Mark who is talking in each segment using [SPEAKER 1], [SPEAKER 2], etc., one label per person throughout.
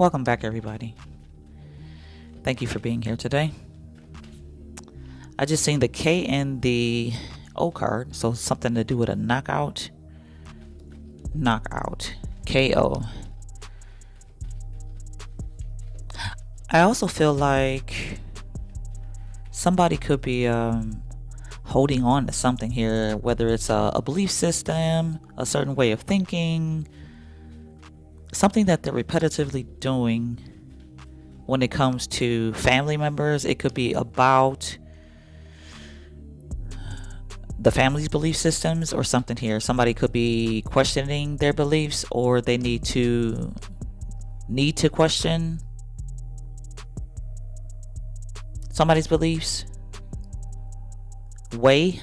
[SPEAKER 1] Welcome back, everybody. Thank you for being here today. I just seen the K and the O card, so something to do with a knockout. Knockout. KO. I also feel like somebody could be holding on to something here, whether it's a belief system, a certain way of thinking, something that they're repetitively doing when it comes to family members. It could be about the family's belief systems or something here. Somebody could be questioning their beliefs, or they need to question somebody's beliefs. Why?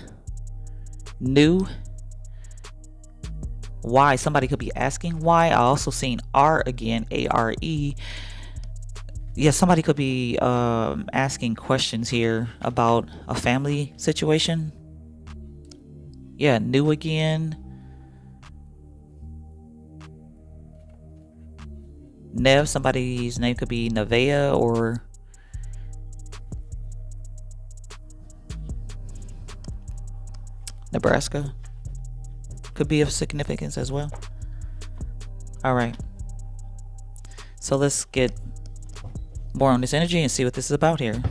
[SPEAKER 1] Somebody could be asking why. I also seen R again, A-R-E. Yeah, somebody could be asking questions here about a family situation. Yeah, new again. Nev, somebody's name could be Nevea or Nebraska. Could be of significance as well. Alright. So let's get more on this energy and see what this is about here.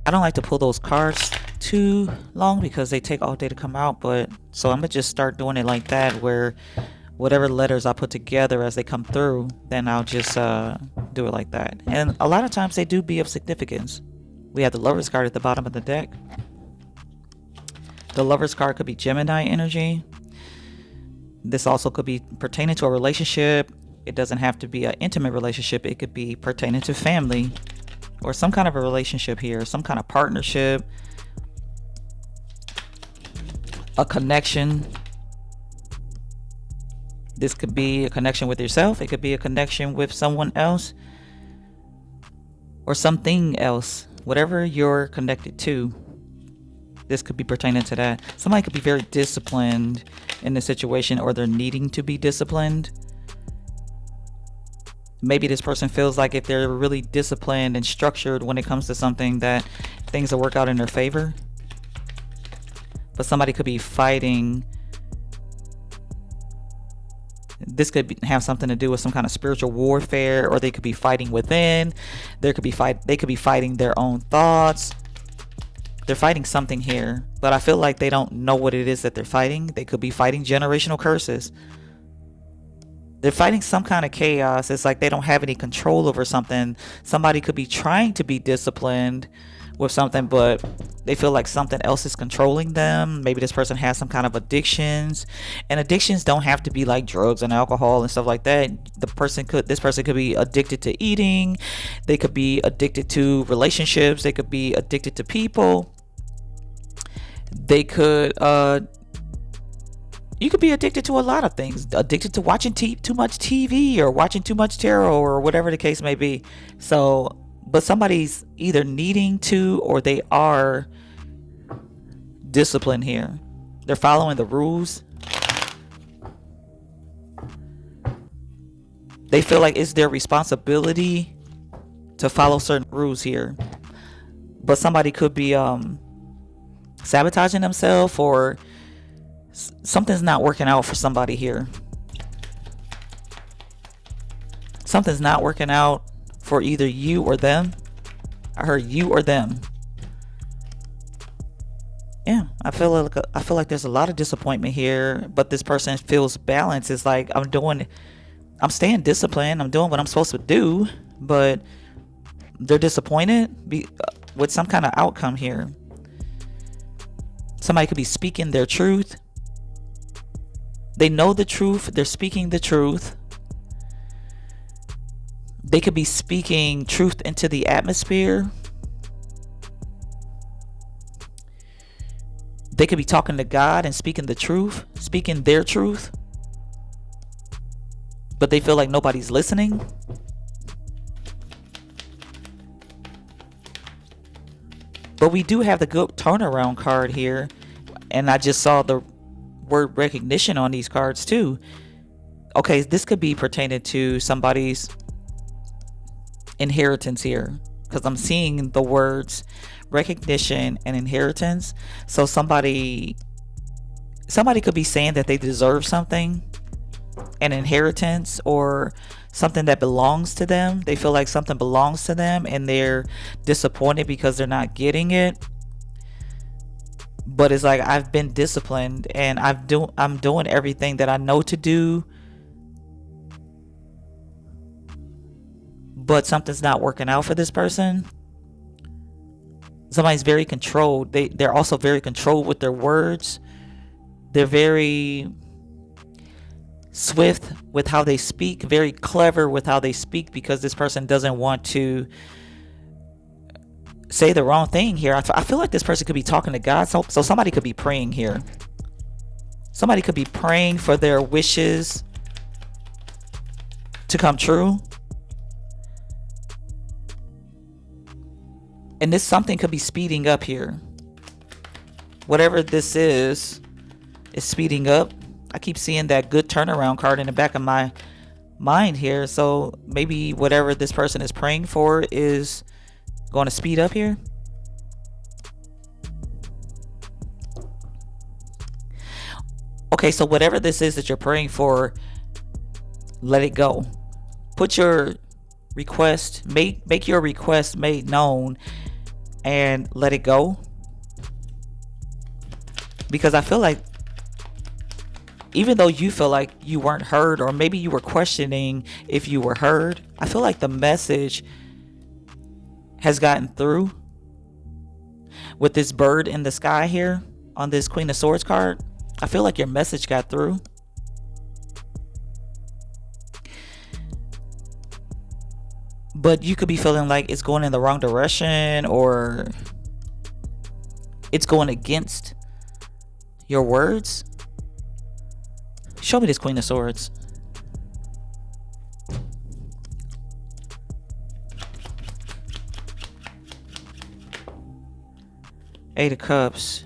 [SPEAKER 1] I don't like to pull those cards too long because they take all day to come out, but so I'm gonna just start doing it like that, where whatever letters I put together as they come through, then I'll just do it like that. And a lot of times they do be of significance. We have the Lover's card at the bottom of the deck. The Lover's card could be Gemini energy. This also could be pertaining to a relationship. It doesn't have to be an intimate relationship. It could be pertaining to family or some kind of a relationship here, some kind of partnership, a connection. This could be a connection with yourself. It could be a connection with someone else or something else. Whatever you're connected to, this could be pertaining to that. Somebody could be very disciplined in this situation, or they're needing to be disciplined. Maybe this person feels like if they're really disciplined and structured when it comes to something, that things will work out in their favor. But somebody could be fighting. This could have something to do with some kind of spiritual warfare, or they could be fighting within. They could be fighting their own thoughts. They're fighting something here, but I feel like they don't know what it is that they're fighting. They could be fighting generational curses. They're fighting some kind of chaos. It's like they don't have any control over something. Somebody could be trying to be disciplined with something, but they feel like something else is controlling them. Maybe this person has some kind of addictions, and addictions don't have to be like drugs and alcohol and stuff like that. This person could be addicted to eating. They could be addicted to relationships. They could be addicted to people. They could you could be addicted to a lot of things. Addicted to watching too much TV, or watching too much tarot, or whatever the case may be. So, but somebody's either needing to, or they are disciplined here. They're following the rules. They feel like it's their responsibility to follow certain rules here. But somebody could be sabotaging themselves, or something's not working out for somebody here. Something's not working out for either you or them. I heard you or them. Yeah, I feel like there's a lot of disappointment here, but this person feels balance. It's like I'm staying disciplined. I'm doing what I'm supposed to do, but they're disappointed with some kind of outcome here. Somebody could be speaking their truth. They know the truth. They're speaking the truth. They could be speaking truth into the atmosphere. They could be talking to God and speaking the truth, speaking their truth. But they feel like nobody's listening. But we do have the good turnaround card here. And I just saw the word recognition on these cards too. Okay, this could be pertaining to somebody's inheritance here, because I'm seeing the words recognition and inheritance. So somebody could be saying that they deserve something, an inheritance, or something that belongs to them. They feel like something belongs to them and they're disappointed because they're not getting it. But it's like, I've been disciplined and I'm doing everything that I know to do, but something's not working out for this person. Somebody's very controlled. They're also very controlled with their words. They're very swift with how they speak, very clever with how they speak, because this person doesn't want to say the wrong thing here. I feel like this person could be talking to God. So somebody could be praying here. Somebody could be praying for their wishes to come true. And this something could be speeding up here. Whatever this is speeding up. I keep seeing that good turnaround card in the back of my mind here. So maybe whatever this person is praying for is going to speed up here. Okay, so whatever this is that you're praying for, let it go. Put your request, make your request made known and let it go. Because I feel like, even though you feel like you weren't heard, or maybe you were questioning if you were heard, I feel like the message has gotten through with this bird in the sky here on this Queen of Swords card. I feel like your message got through. But you could be feeling like it's going in the wrong direction, or it's going against your words. Show me this Queen of Swords. Eight of Cups.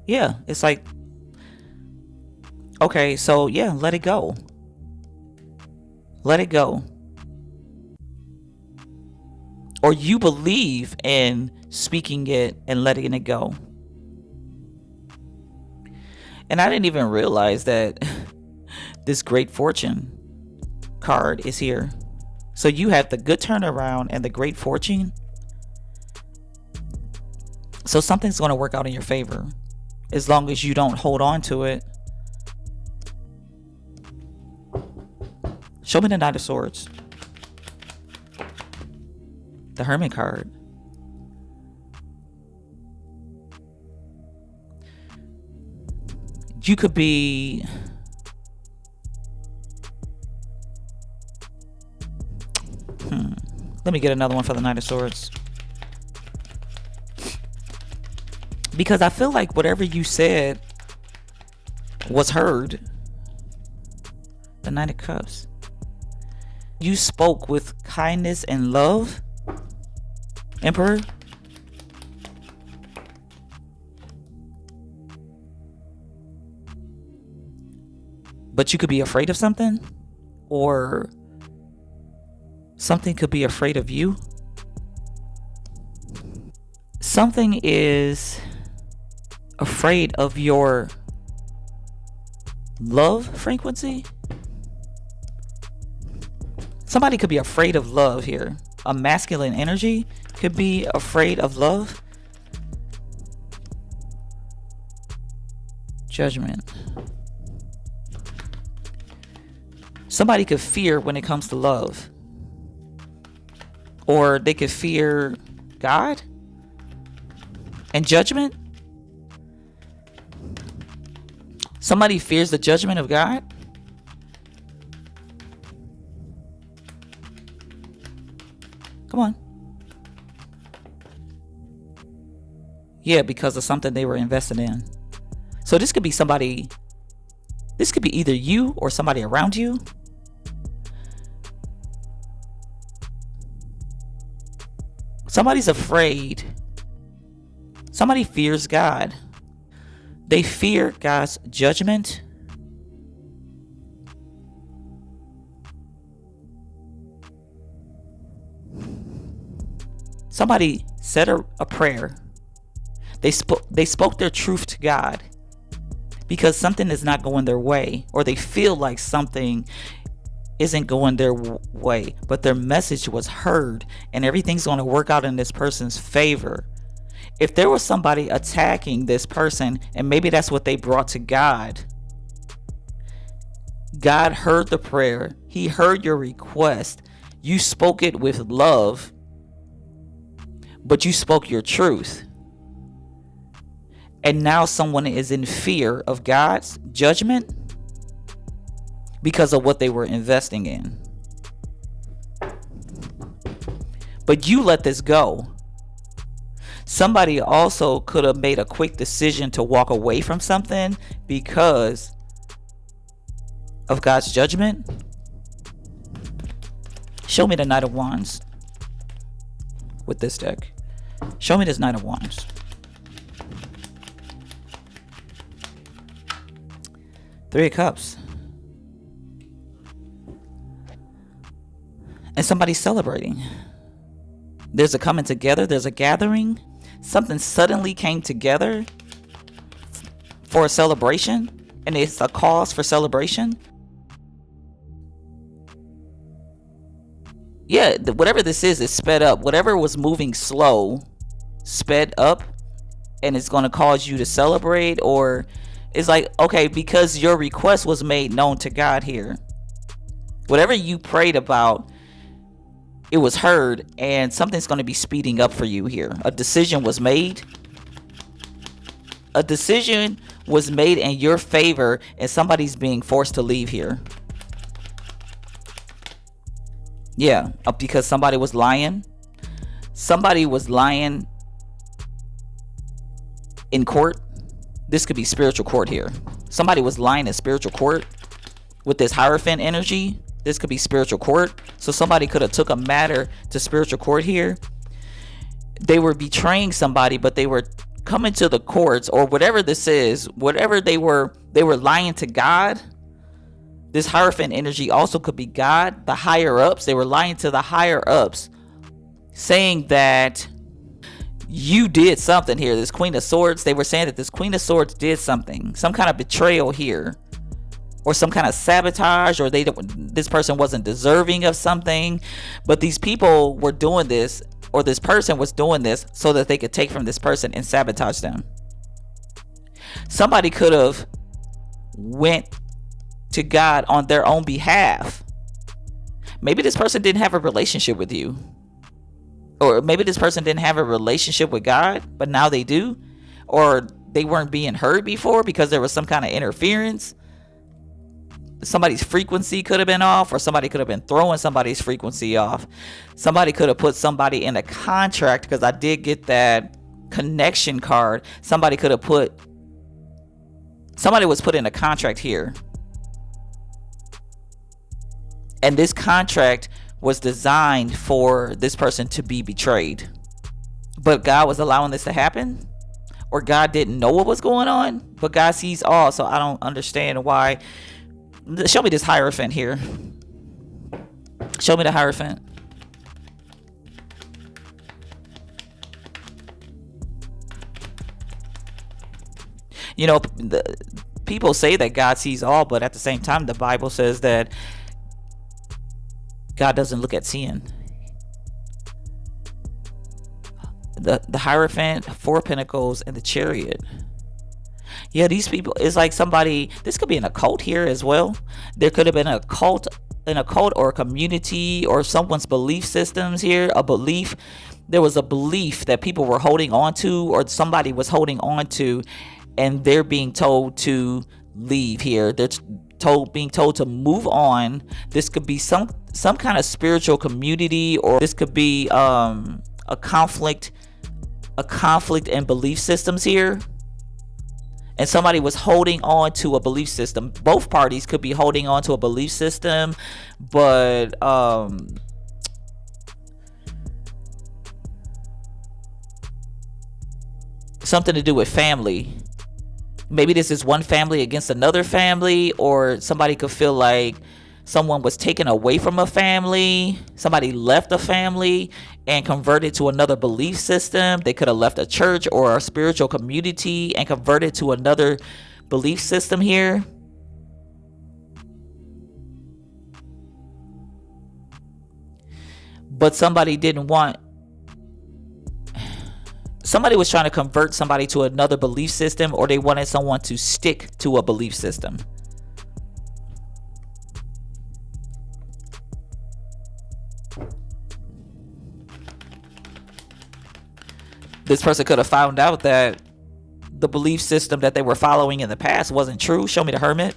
[SPEAKER 1] Yeah, it's like, okay, so yeah, let it go. Let it go. Or you believe in speaking it and letting it go. And I didn't even realize that this Great Fortune card is here. So you have the good turnaround and the Great Fortune. So something's going to work out in your favor, as long as you don't hold on to it. Show me the Knight of Swords. The Hermit card. You could be let me get another one for the Knight of Swords, because I feel like whatever you said was heard. The Knight of Cups. You spoke with kindness and love, Emperor. But you could be afraid of something, or something could be afraid of you. Something is afraid of your love frequency. Somebody could be afraid of love here. A masculine energy could be afraid of love. Judgment. Somebody could fear when it comes to love. Or they could fear God and judgment. Somebody fears the judgment of God. Come on. Yeah, because of something they were invested in. So this could be somebody. This could be either you or somebody around you. Somebody's afraid. Somebody fears God. They fear God's judgment. Somebody said a prayer. They spoke their truth to God because something is not going their way, or they feel like something isn't going their way, but their message was heard and everything's going to work out in this person's favor. If there was somebody attacking this person, and maybe that's what they brought to God, God heard the prayer. He heard your request. You spoke it with love, but you spoke your truth. And now someone is in fear of God's judgment because of what they were investing in. But you let this go. Somebody also could have made a quick decision to walk away from something because of God's judgment. Show me the Knight of Wands with this deck. Show me this Knight of Wands. Three of Cups. And somebody's celebrating. There's a coming together. There's a gathering. Something suddenly came together for a celebration. And it's a cause for celebration. Yeah, whatever this is sped up. Whatever was moving slow, sped up. And it's going to cause you to celebrate. Or it's like, okay, because your request was made known to God here. Whatever you prayed about, it was heard, and something's going to be speeding up for you here. A decision was made. A decision was made in your favor, and somebody's being forced to leave here. Yeah, because somebody was lying. Somebody was lying in court. This could be spiritual court here. Somebody was lying in spiritual court with this Hierophant energy. This could be spiritual court. So somebody could have took a matter to spiritual court here. They were betraying somebody, but they were coming to the courts, or whatever this is, whatever they were lying to God. This Hierophant energy also could be God, the higher ups. They were lying to the higher ups, saying that you did something here. This Queen of Swords, they were saying that this Queen of Swords did something, some kind of betrayal here, or some kind of sabotage, or this person wasn't deserving of something. But these people were doing this, or this person was doing this so that they could take from this person and sabotage them. Somebody could have went to God on their own behalf. Maybe this person didn't have a relationship with you, or maybe this person didn't have a relationship with God, but now they do, or they weren't being heard before because there was some kind of interference. Somebody's frequency could have been off, or somebody could have been throwing somebody's frequency off. Somebody could have put somebody in a contract, because I did get that connection card. Somebody was put in a contract here. And this contract was designed for this person to be betrayed. But God was allowing this to happen? Or God didn't know what was going on? But God sees all, so I don't understand why. Show me this Hierophant here. Show me the Hierophant. You know, people say that God sees all, but at the same time, the Bible says that God doesn't look at sin. The Hierophant, Four of Pentacles, and the Chariot. Yeah, these people, it's like somebody, this could be an occult here as well. There could have been an occult or a community, or someone's belief systems here. There was a belief that people were holding on to, or somebody was holding on to, and they're being told to leave here. They're being told to move on. This could be some kind of spiritual community, or this could be a conflict in belief systems here. And somebody was holding on to a belief system. Both parties could be holding on to a belief system, but something to do with family. Maybe this is one family against another family, or somebody could feel like someone was taken away from a family, somebody left a family and converted to another belief system. They could have left a church or a spiritual community and converted to another belief system here. But somebody was trying to convert somebody to another belief system, or they wanted someone to stick to a belief system. This person could have found out that the belief system that they were following in the past wasn't true. Show me the Hermit.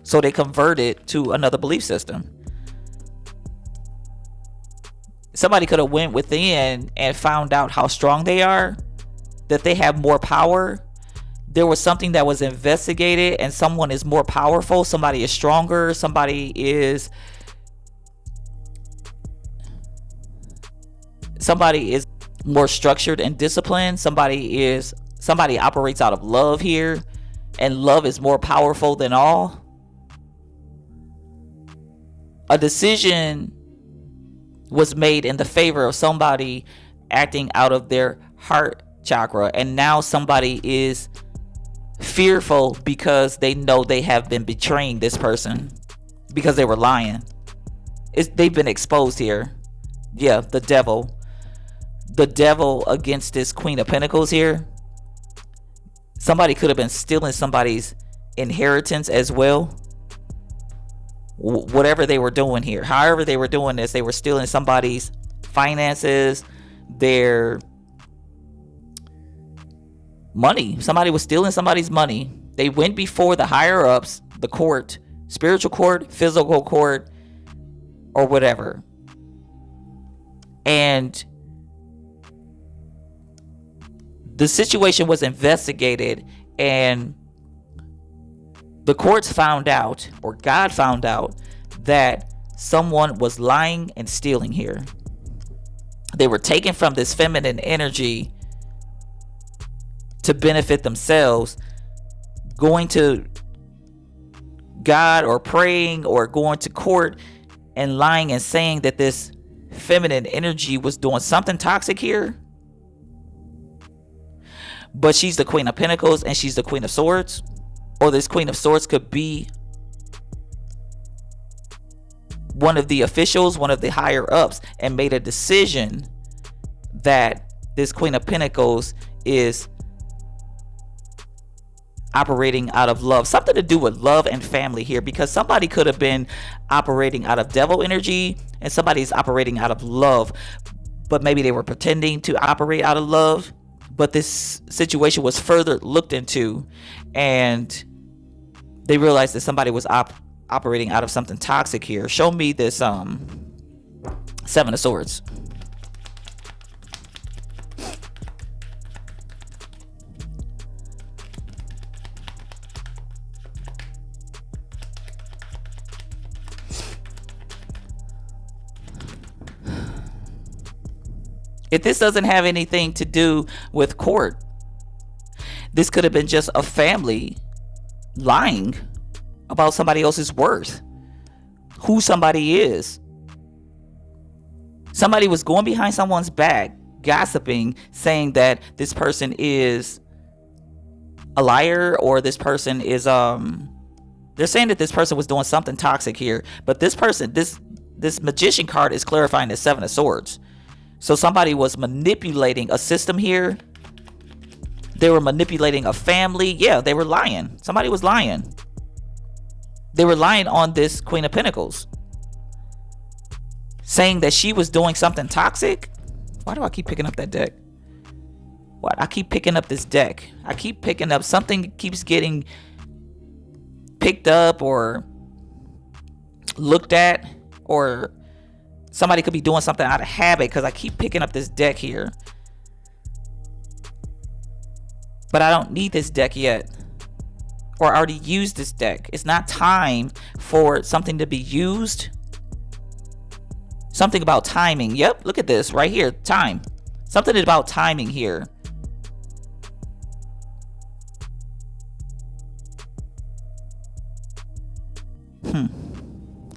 [SPEAKER 1] So they converted to another belief system. Somebody could have went within and found out how strong they are, that they have more power. There was something that was investigated, and someone is more powerful. Somebody is stronger. Somebody is more structured and disciplined. Somebody operates out of love here, and love is more powerful than all. A decision was made in the favor of somebody acting out of their heart chakra, and now somebody is fearful because they know they have been betraying this person because they were lying. They've been exposed here. Yeah, the devil against this Queen of Pentacles here. Somebody could have been stealing somebody's inheritance as well. Whatever they were doing here, however they were doing this, they were stealing somebody's finances, their money. Somebody was stealing somebody's money. They went before the higher ups, the court, spiritual court, physical court, or whatever. And the situation was investigated, and the courts found out, or God found out, that someone was lying and stealing here. They were taken from this feminine energy to benefit themselves, going to God or praying or going to court and lying and saying that this feminine energy was doing something toxic here. But she's the Queen of Pentacles and she's the Queen of Swords. Or this Queen of Swords could be one of the officials, one of the higher ups, and made a decision that this Queen of Pentacles is operating out of love. Something to do with love and family here, because somebody could have been operating out of devil energy and somebody's operating out of love, but maybe they were pretending to operate out of love. But this situation was further looked into, and they realized that somebody was operating out of something toxic here. Show me this Seven of Swords. If this doesn't have anything to do with court, this could have been just a family lying about somebody else's worth, who somebody is. Somebody was going behind someone's back, gossiping, saying that this person is a liar, or this person is they're saying that this person was doing something toxic here. But this person, this Magician card is clarifying the Seven of Swords. So somebody was manipulating a system here. They were manipulating a family. Yeah, they were lying. Somebody was lying. They were lying on this Queen of Pentacles, saying that she was doing something toxic. Why do I keep picking up that deck? What? I keep picking up this deck. I keep picking up something, keeps getting picked up or looked at, or somebody could be doing something out of habit, because I keep picking up this deck here. But I don't need this deck yet. Or I already used this deck. It's not time for something to be used. Something about timing. Yep, look at this right here. Time. Something about timing here.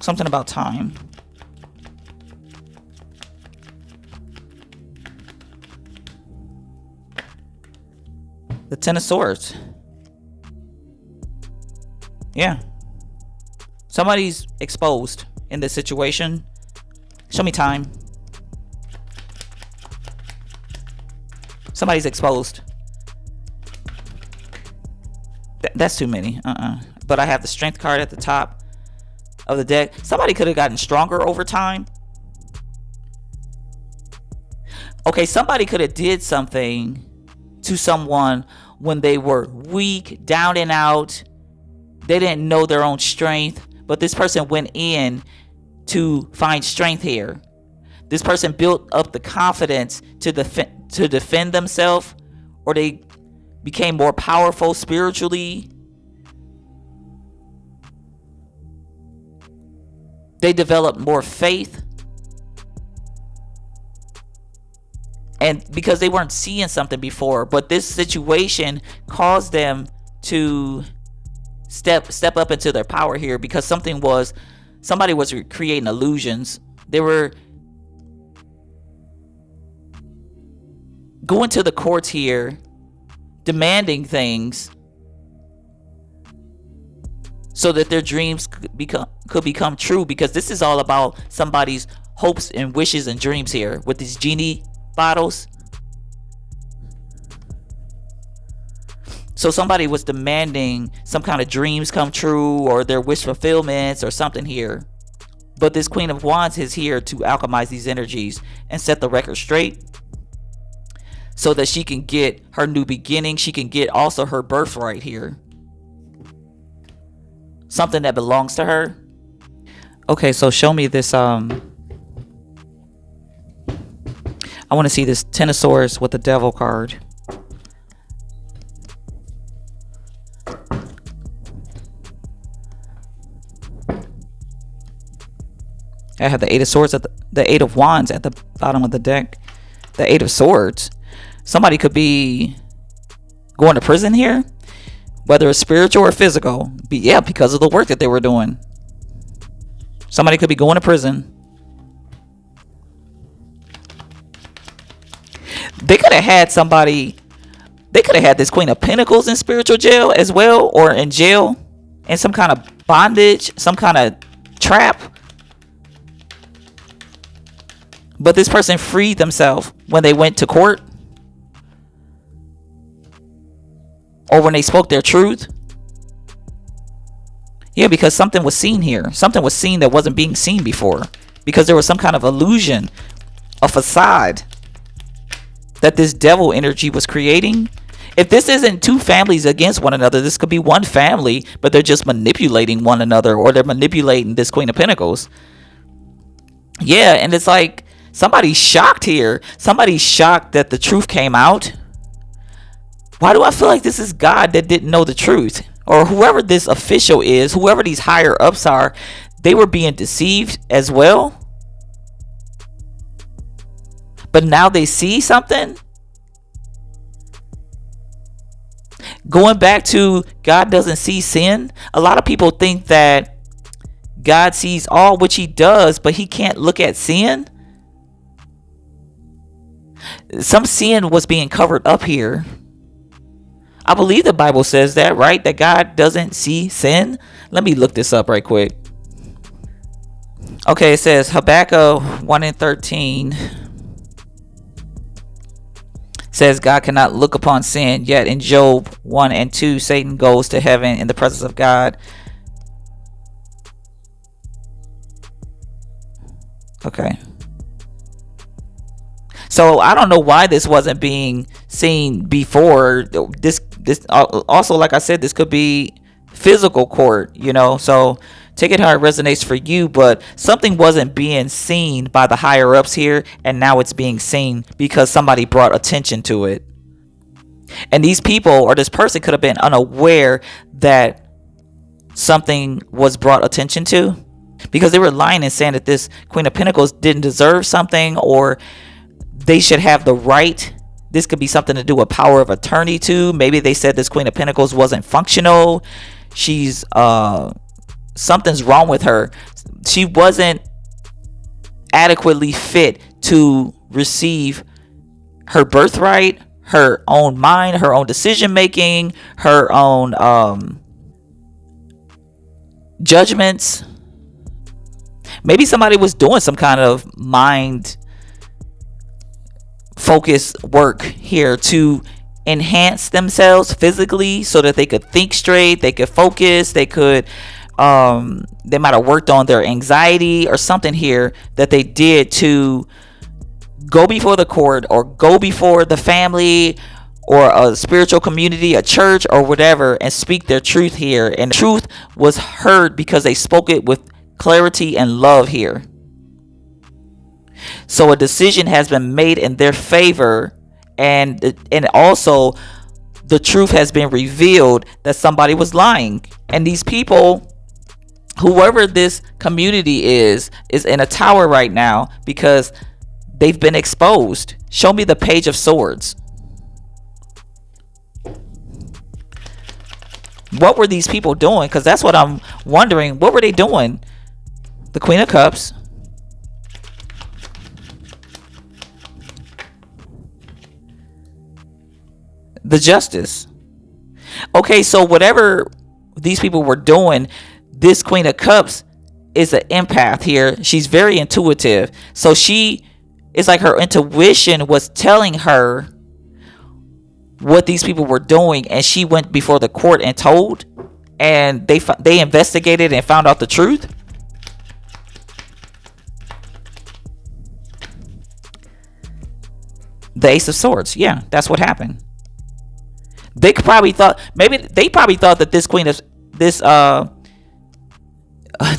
[SPEAKER 1] Something about time. The Ten of Swords. Yeah. Somebody's exposed in this situation. Show me time. Somebody's exposed. That's too many. But I have the Strength card at the top of the deck. Somebody could have gotten stronger over time. Okay, somebody could have did something to someone when they were weak, down and out. They didn't know their own strength, but this person went in to find strength here. This person built up the confidence to defend themselves, or they became more powerful spiritually. They developed more faith. And because they weren't seeing something before, but this situation caused them to step up into their power here, because somebody was creating illusions. They were going to the courts here, demanding things so that their dreams could become true, because this is all about somebody's hopes and wishes and dreams here with these genie bottles. So somebody was demanding some kind of dreams come true, or their wish fulfillments or something here. But this Queen of Wands is here to alchemize these energies and set the record straight, so that she can get her new beginning. She can get also her birthright here. Something that belongs to her. Okay, so show me this. I want to see this Ten of Swords with the Devil card. I have the Eight of Swords at the Eight of Wands at the bottom of the deck. The Eight of Swords. Somebody could be going to prison here, whether it's spiritual or physical. Yeah, because of the work that they were doing. Somebody could be going to prison. They could have had somebody. They could have had this Queen of Pentacles in spiritual jail as well, or in jail, in some kind of bondage, some kind of trap. But this person freed themselves when they went to court, or when they spoke their truth. Yeah, because something was seen here. Something was seen that wasn't being seen before, because there was some kind of illusion, a facade that this devil energy was creating. If this isn't two families against one another, this could be one family, but they're just manipulating one another, or they're manipulating this Queen of Pentacles. Yeah, and it's like somebody's shocked here. Somebody's shocked that the truth came out. Why do I feel like this is God that didn't know the truth? Or whoever this official is, whoever these higher ups are, they were being deceived as well. But now they see something. Going back to God doesn't see sin. A lot of people think that God sees all, which he does, but he can't look at sin. Some sin was being covered up here. I believe the Bible says that, right? That God doesn't see sin. Let me look this up right quick. Okay, it says Habakkuk 1:13 says God cannot look upon sin. Yet in Job 1:2, Satan goes to heaven in the presence of God. Okay. So I don't know why this wasn't being seen before. This also, like I said, this could be physical court, you know. So take it how it resonates for you, but something wasn't being seen by the higher ups here, and now it's being seen because somebody brought attention to it. And these people, or this person, could have been unaware that something was brought attention to, because they were lying and saying that this Queen of Pentacles didn't deserve something, or they should have the right. This could be something to do with power of attorney too. Maybe they said this Queen of Pentacles wasn't functional. She's something's wrong with her. she wasn't adequately fit to receive her birthright, her own mind, her own decision making, her own judgments. Maybe somebody was doing some kind of mind focus work here to enhance themselves physically so that they could think straight, they could focus, they could they might have worked on their anxiety or something here that they did to go before the court or go before the family or a spiritual community, a church or whatever, and speak their truth here. And the truth was heard because they spoke it with clarity and love here. So a decision has been made in their favor, and also the truth has been revealed that somebody was lying. And these people, whoever this community is in a tower right now because they've been exposed. Show me the Page of Swords. What were these people doing? Because that's what I'm wondering. What were they doing? The Queen of Cups. The Justice. Okay, so whatever these people were doing, this Queen of Cups is an empath here. She's very intuitive. So it's like her intuition was telling her what these people were doing, and she went before the court and told, and they investigated and found out the truth. The Ace of Swords. Yeah, that's what happened. They probably thought that this queen of this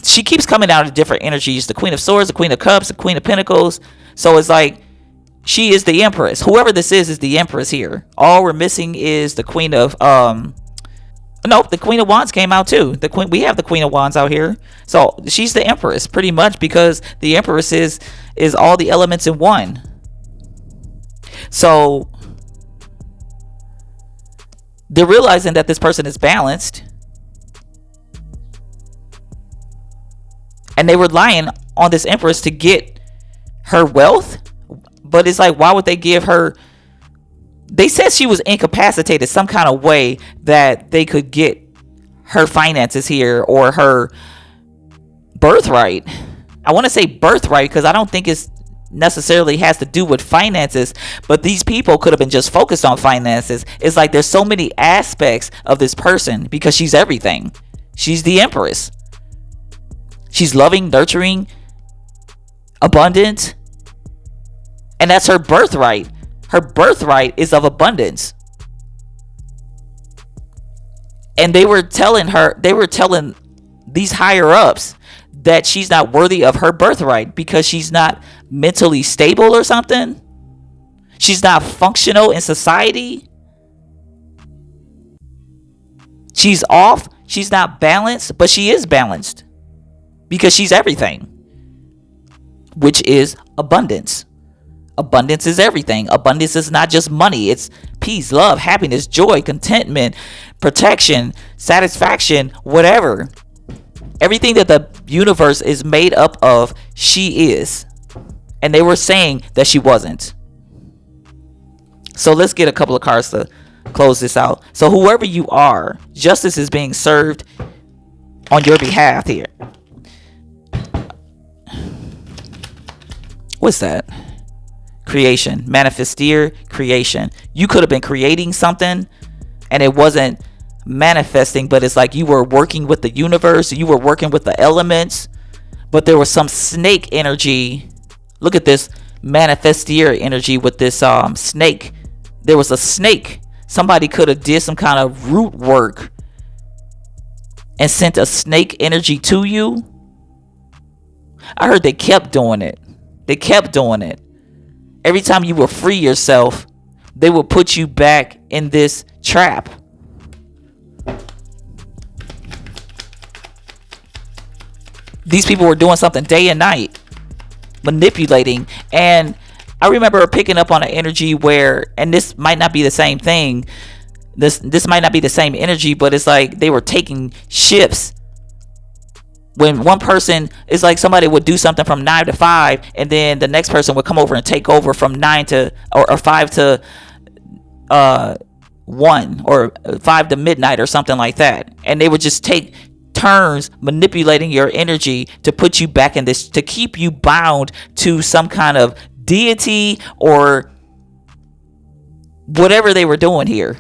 [SPEAKER 1] she keeps coming out of different energies. The Queen of Swords, the Queen of Cups, the Queen of Pentacles. So it's like she is the Empress. Whoever this is the Empress here. All we're missing is the Queen of nope, the Queen of Wands came out too. We have the Queen of Wands out here. So she's the Empress pretty much, because the Empress is all the elements in one. So they're realizing that this person is balanced, and they were relying on this Empress to get her wealth. But it's like, why would they give her? They said she was incapacitated some kind of way that they could get her finances here, or her birthright. I want to say birthright because I don't think it's necessarily has to do with finances, but these people could have been just focused on finances. It's like there's so many aspects of this person because she's everything. She's the Empress. She's loving, nurturing, abundant, and that's her birthright. Her birthright is of abundance. And they were telling these higher ups that she's not worthy of her birthright because she's not mentally stable or something. She's not functional in society. She's off. She's not balanced, but she is balanced because she's everything, which is abundance. Abundance is everything. Abundance is not just money. It's peace, love, happiness, joy, contentment, protection, satisfaction, whatever. Everything that the universe is made up of, she is. And they were saying that she wasn't. So let's get a couple of cards to close this out. So whoever you are, justice is being served on your behalf here. What's that? Creation. Manifestir, creation. You could have been creating something and it wasn't manifesting, but it's like you were working with the universe, you were working with the elements, but there was some snake energy. Look at this manifestir energy with this snake. There was a snake. Somebody could have did some kind of root work and sent a snake energy to you. I heard they kept doing it. They kept doing it. Every time you will free yourself, they will put you back in this trap. These people were doing something day and night, manipulating. And I remember picking up on an energy where, and this might not be the same thing, this might not be the same energy, but it's like they were taking ships When one person is like, somebody would do something from 9 to 5, and then the next person would come over and take over from 9 to or 5 to 1, or 5 to midnight, or something like that, and they would just take turns manipulating your energy to put you back in this, to keep you bound to some kind of deity or whatever they were doing here.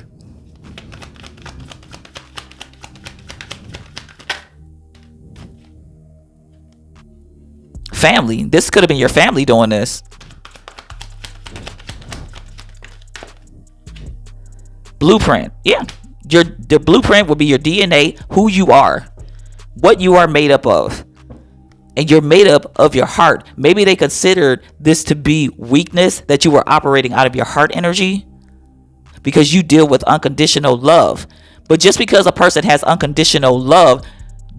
[SPEAKER 1] Family. This could have been your family doing this. Blueprint. Yeah. The blueprint would be your DNA, who you are, what you are made up of. And you're made up of your heart. Maybe they considered this to be weakness, that you were operating out of your heart energy, because you deal with unconditional love. But just because a person has unconditional love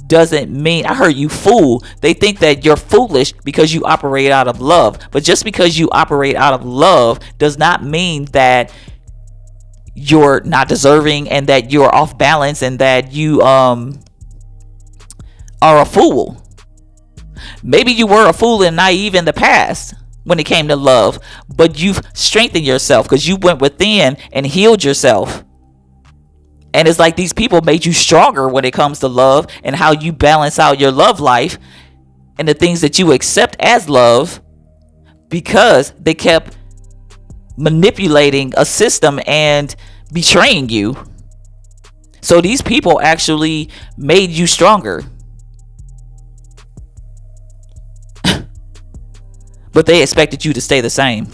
[SPEAKER 1] doesn't mean, I heard you fool. They think that you're foolish because you operate out of love. But just because you operate out of love does not mean that you're not deserving, and that you're off balance, and that you are a fool. Maybe you were a fool and naive in the past when it came to love, but you've strengthened yourself because you went within and healed yourself. And it's like these people made you stronger when it comes to love, and how you balance out your love life and the things that you accept as love, because they kept manipulating a system and betraying you. So these people actually made you stronger. But they expected you to stay the same.